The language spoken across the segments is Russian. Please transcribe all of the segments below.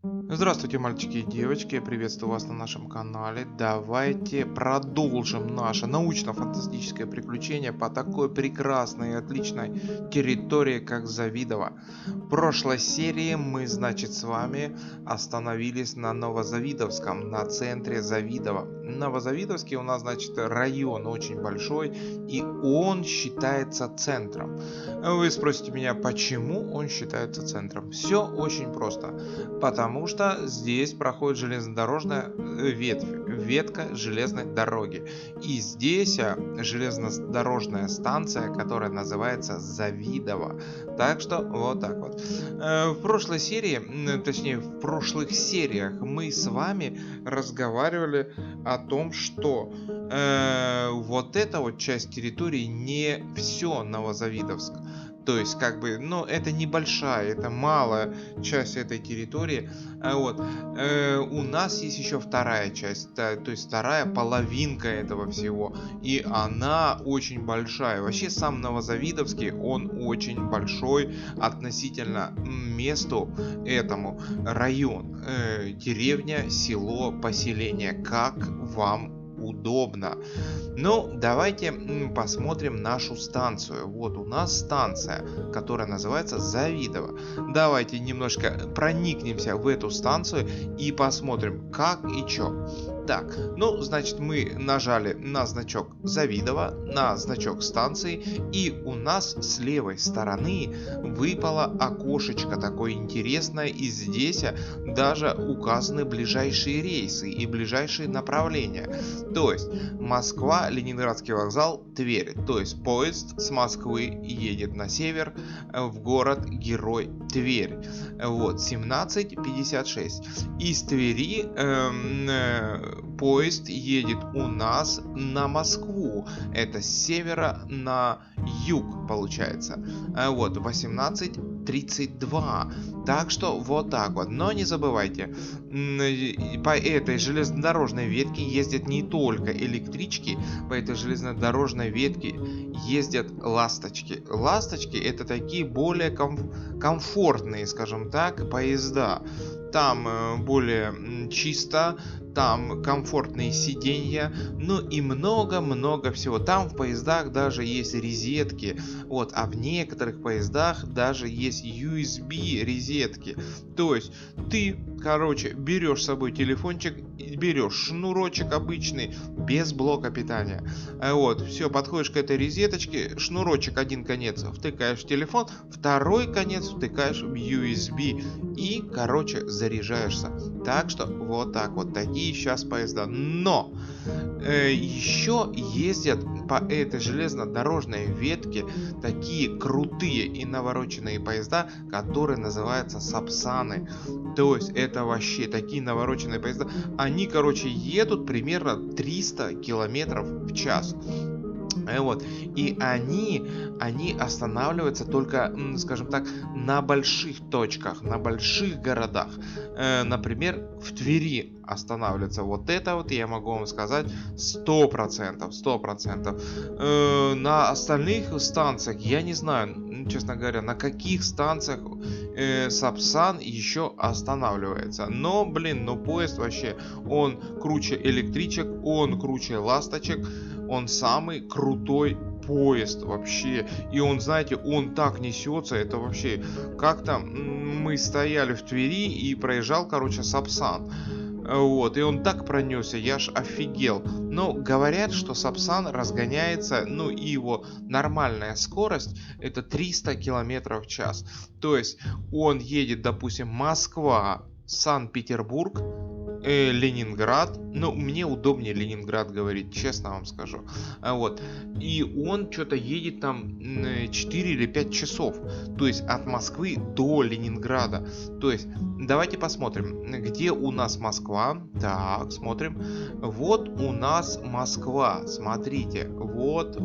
Здравствуйте, мальчики и девочки, я приветствую вас на нашем канале. Давайте продолжим наше научно-фантастическое приключение по такой прекрасной и отличной территории, как Завидово. В прошлой серии мы, значит, с вами остановились на Новозавидовском, на центре Завидово. Новозавидовский у нас, значит, район очень большой, и он считается центром. Вы спросите меня, почему он считается центром? Все очень просто. Потому что здесь проходит железнодорожная ветка железной дороги. И здесь железнодорожная станция, которая называется Завидово. Так что вот так вот. В прошлой серии, точнее в прошлых сериях мы с вами разговаривали о том, что вот эта вот часть территории не все Новозавидовск. То есть, как бы, ну, это небольшая, это малая часть этой территории. У нас есть еще вторая часть, то есть вторая половинка этого всего. И она очень большая. Вообще, сам Новозавидовский, он очень большой относительно месту этому. Район, деревня, село, поселение. Как вам удобно. Ну, давайте посмотрим нашу станцию. Вот у нас станция, которая называется Завидово. Давайте немножко проникнемся в эту станцию и посмотрим, как и чё. Так, ну, значит, мы нажали на значок Завидово, на значок станции, и у нас с левой стороны выпало окошечко такое интересное, и здесь даже указаны ближайшие рейсы и ближайшие направления. То есть Москва, Ленинградский вокзал, Тверь. То есть поезд с Москвы едет на север в город-герой Тверь. Вот, 17:56. Из Твери поезд едет у нас на Москву. Это с севера на юг получается. Вот, 18:32. Так что вот так вот. Но не забывайте, по этой железнодорожной ветке ездят не только электрички, по этой железнодорожной ветке ездят ласточки. Ласточки это такие более комфортные, скажем так, поезда. Там более чисто, там комфортные сиденья, ну и много-много всего. Там в поездах даже есть розетки, вот, а в некоторых поездах даже есть USB розетки. То есть ты, короче, берешь с собой телефончик, берешь шнурочек обычный, без блока питания. Вот, все, подходишь к этой розеточке, шнурочек один конец втыкаешь в телефон, второй конец втыкаешь в USB и, короче, заряжаешься. Так что вот так вот, такие сейчас поезда. Но еще ездят по этой железнодорожной ветке такие крутые и навороченные поезда, которые называются сапсаны. То есть это вообще такие навороченные поезда. Они, короче, едут примерно 300 километров в час. Вот. И они останавливаются только, скажем так, на больших точках, на больших городах. Например, в Твери останавливается. Вот это вот я могу вам сказать 100%. 100%. На остальных станциях я не знаю, честно говоря, на каких станциях Сапсан еще останавливается. Но, блин, ну поезд вообще, он круче электричек, он круче ласточек. Он самый крутой поезд вообще. И он, знаете, он так несется. Это вообще... Как-то мы стояли в Твери и проезжал, короче, Сапсан. Вот, и он так пронесся, я ж офигел. Но говорят, что Сапсан разгоняется, ну и его нормальная скорость это 300 километров в час. То есть он едет, допустим, Москва, Санкт-Петербург, Ленинград. Ну, мне удобнее Ленинград говорить, честно вам скажу. Вот. И он что-то едет там 4 или 5 часов. То есть от Москвы до Ленинграда. То есть давайте посмотрим, где у нас Москва. Так, смотрим. Вот у нас Москва. Смотрите. Вот.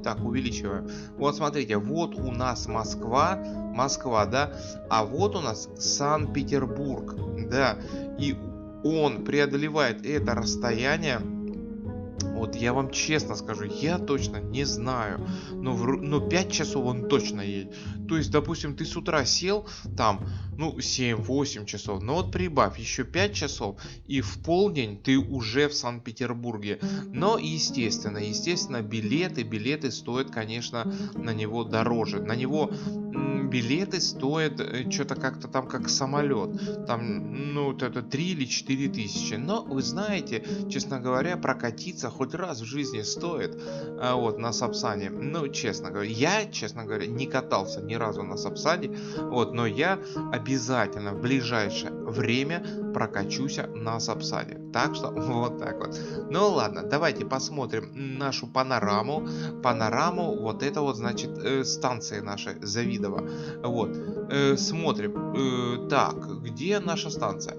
Так, увеличиваю. Вот, смотрите. Вот у нас Москва. Москва, да. А вот у нас Санкт-Петербург. Да. И он преодолевает это расстояние. Вот я вам честно скажу, я точно не знаю, но 5 часов он точно едет. То есть, допустим, ты с утра сел там, ну, 7-8 часов. Но вот прибавь еще 5 часов, и в полдень ты уже в Санкт-Петербурге. Но, естественно, билеты стоят, конечно, на него дороже. На него билеты стоят что-то как-то там как самолет. Там, ну, вот это 3 или 4 тысячи. Но, вы знаете, честно говоря, прокатиться хоть раз в жизни стоит. Вот, на Сапсане. Ну, честно говоря, не катался ни разу на Сапсане. Вот, но я обязательно в ближайшее время прокачусь на Сапсане. Так что, вот так вот. Ну, ладно, давайте посмотрим нашу панораму. Панораму, вот это вот, значит, станции нашей Завидово. Вот, смотрим. Так, где наша станция?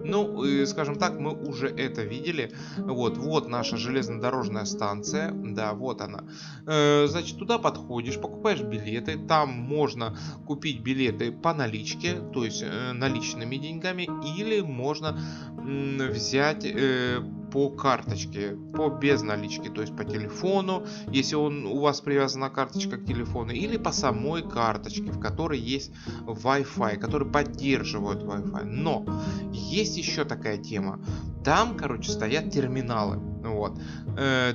Ну, скажем так, мы уже это видели. Вот наша железнодорожная станция. Да, вот она. Значит, туда подходишь, покупаешь билеты. Там можно купить билеты по наличке, то есть наличными деньгами, или можно взять по карточке, по безналичке, то есть по телефону, если у вас привязана карточка к телефону, или по самой карточке, в которой есть Wi-Fi, который поддерживает Wi-Fi. Но есть еще такая тема. Там, короче, стоят терминалы. Вот.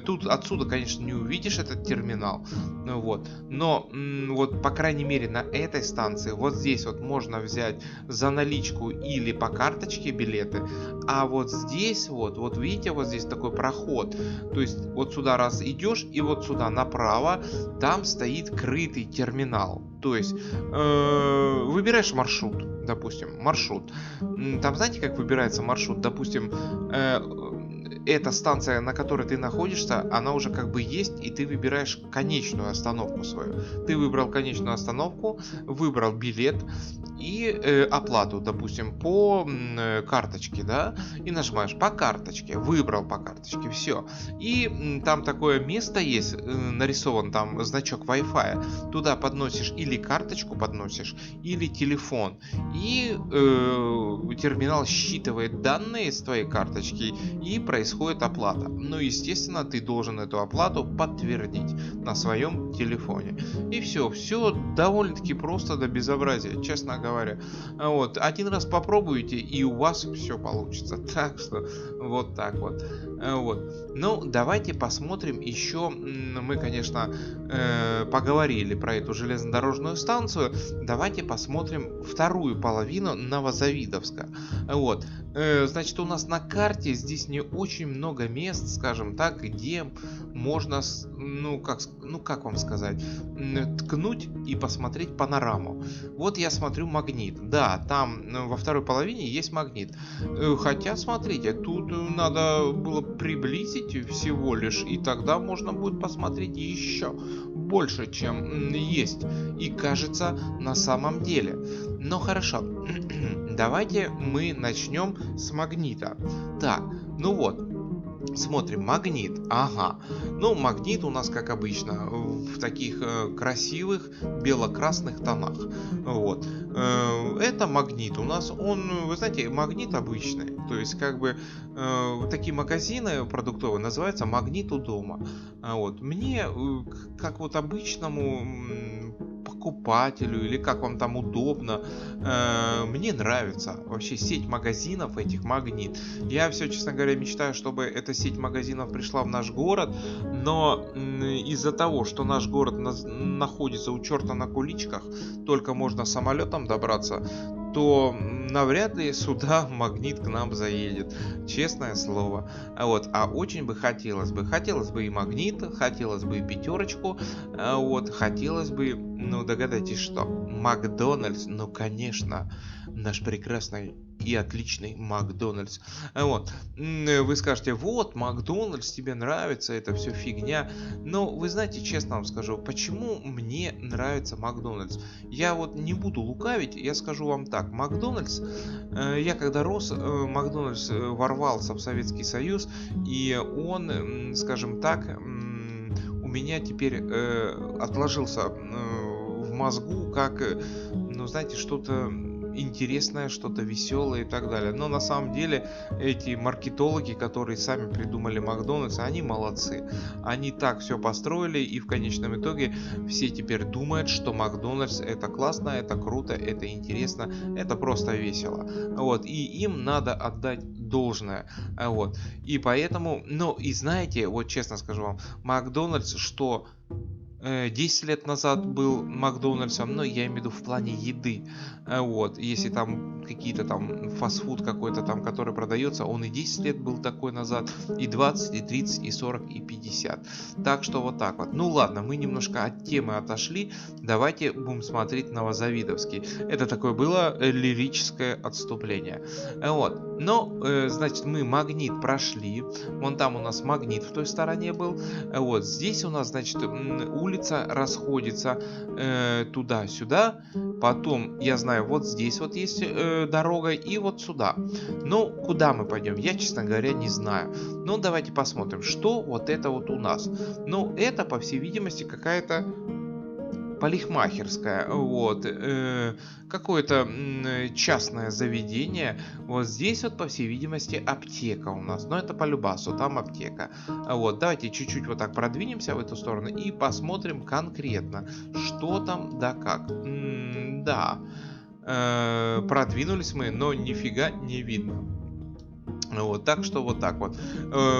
Тут отсюда, конечно, не увидишь этот терминал. Вот. Но вот, по крайней мере, на этой станции, вот здесь вот можно взять за наличку или по карточке билеты. А вот здесь вот видите, вот здесь такой проход. То есть вот сюда раз идешь, и вот сюда направо, там стоит крытый терминал. То есть выбираешь маршрут, допустим, маршрут. Там знаете, как выбирается маршрут? Допустим, эта станция, на которой ты находишься, она уже как бы есть, и ты выбираешь конечную остановку свою. Ты выбрал конечную остановку, выбрал билет и оплату, допустим, по карточке, да, и нажимаешь по карточке, выбрал по карточке, все. И там такое место есть, нарисован там значок Wi-Fi, туда подносишь или карточку подносишь, или телефон, и терминал считывает данные с твоей карточки, и происходит оплата. Ну, естественно, ты должен эту оплату подтвердить на своем телефоне. И все довольно-таки просто до безобразия, честно говоря. Вот, один раз попробуйте, и у вас все получится. Так что, вот так вот. Вот. Ну, давайте посмотрим еще. Мы, конечно, поговорили про эту железнодорожную станцию. Давайте посмотрим вторую половину Новозавидовска. Вот. Значит, у нас на карте здесь не очень много мест, скажем так, где можно, ну как вам сказать, ткнуть и посмотреть панораму. Вот я смотрю Магнит. Да, там во второй половине есть Магнит. Хотя, смотрите, тут надо было приблизить всего лишь, и тогда можно будет посмотреть еще больше, чем есть. И кажется, на самом деле. Но хорошо. Давайте мы начнем с Магнита. Так, ну вот. Смотрим, Магнит. Ага. Ну, Магнит у нас, как обычно, в таких красивых бело-красных тонах. Вот. Это Магнит у нас. Он, вы знаете, Магнит обычный. То есть, как бы, такие магазины продуктовые называются Магнит у дома. Вот. Мне, как вот обычному покупателю, или как вам там удобно, мне нравится вообще сеть магазинов этих Магнит. Я все, честно говоря, мечтаю, чтобы эта сеть магазинов пришла в наш город, но из-за того, что наш город находится у черта на куличках, только можно самолетом добраться, то навряд ли сюда Магнит к нам заедет, честное слово. А очень бы хотелось бы и Магнит, хотелось бы и пятерочку, хотелось бы, ну, догадайтесь, что Макдональдс, ну, конечно, наш прекрасный и отличный Макдональдс. Вот. Вы скажете, вот, Макдональдс тебе нравится, это все фигня. Но вы знаете, честно вам скажу, почему мне нравится Макдональдс? Я вот не буду лукавить, я скажу вам так. Макдональдс, я когда рос, Макдональдс ворвался в Советский Союз, и он, скажем так, у меня теперь отложился в мозгу как, ну, знаете, что-то интересное, что-то веселое и так далее. Но на самом деле эти маркетологи, которые сами придумали Макдональдс, они молодцы. Они так все построили, и в конечном итоге все теперь думают, что Макдональдс это классно, это круто, это интересно, это просто весело. Вот, и им надо отдать должное. Вот. И поэтому, ну и знаете, вот честно скажу вам, Макдональдс, что 10 лет назад был Макдональдсом, но я имею в виду в плане еды. Вот, если там какие-то там фастфуд какой-то там, который продается, он и 10 лет был такой назад, и 20, и 30, и 40, и 50. Так что вот так вот. Ну ладно, мы немножко от темы отошли. Давайте будем смотреть Новозавидовский. Это такое было лирическое отступление. Вот. Но, значит, мы Магнит прошли. Вон там у нас Магнит в той стороне был. Вот здесь у нас, значит, улица расходится туда-сюда. Потом, я знаю, вот здесь вот есть дорога и вот сюда. Ну, куда мы пойдем, я, честно говоря, не знаю. Ну, давайте посмотрим, что вот это вот у нас. Ну, это, по всей видимости, какая-то парикмахерская, вот, какое-то частное заведение. Вот здесь вот, по всей видимости, аптека у нас, но это по любасу, там аптека. Вот, давайте чуть-чуть вот так продвинемся в эту сторону и посмотрим конкретно, что там да как. Да, продвинулись мы, но нифига не видно. Вот, так что вот так вот.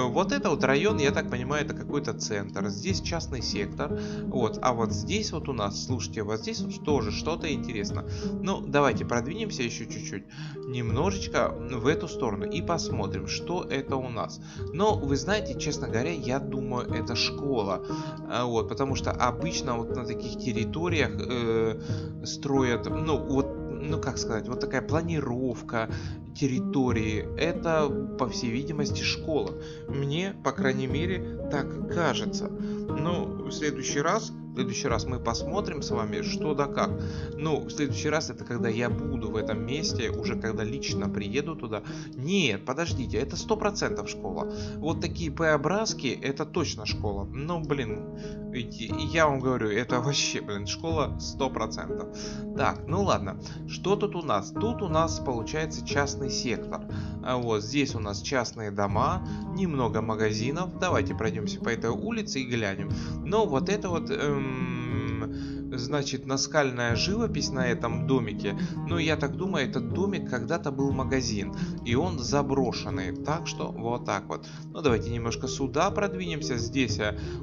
Вот это вот район, я так понимаю, это какой-то центр. Здесь частный сектор. Вот, а вот здесь вот у нас, слушайте, вот здесь вот тоже что-то интересно. Ну, давайте продвинемся еще чуть-чуть, немножечко в эту сторону и посмотрим, что это у нас. Но вы знаете, честно говоря, я думаю, это школа. Вот, потому что обычно вот на таких территориях строят, ну, вот, ну как сказать, вот такая планировка территории, это, по всей видимости, школа. Мне, по крайней мере, так кажется. Но в следующий раз мы посмотрим с вами, что да как. Ну, в следующий раз это когда я буду в этом месте, уже когда лично приеду туда. Нет, подождите, это 100% школа. Вот такие П-образки, это точно школа. Ну, блин, я вам говорю, это вообще, блин, школа 100%. Так, ну ладно, что тут у нас? Тут у нас получается частный сектор. А вот здесь у нас частные дома, немного магазинов. Давайте пройдемся по этой улице и глянем. Но вот это вот, значит, наскальная живопись на этом домике. Ну, я так думаю, этот домик когда-то был магазин, и он заброшенный. Так что вот так вот. Ну, давайте немножко сюда продвинемся. Здесь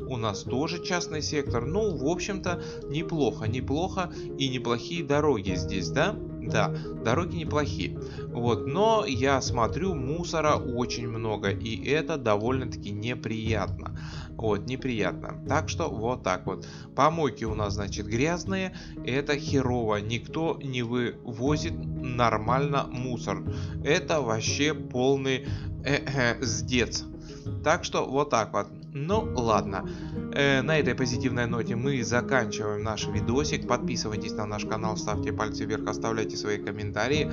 у нас тоже частный сектор. Ну, в общем-то, неплохо, неплохо. И неплохие дороги здесь, да? Да, дороги неплохие. Вот, но я смотрю, мусора очень много, и это довольно-таки неприятно. Вот, неприятно. Так что вот так вот. Помойки у нас, значит, грязные. Это херово. Никто не вывозит нормально мусор. Это вообще полный сдец. Так что вот так вот. Ну ладно, на этой позитивной ноте мы заканчиваем наш видосик. Подписывайтесь на наш канал, ставьте пальцы вверх, оставляйте свои комментарии.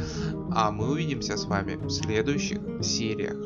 А мы увидимся с вами в следующих сериях.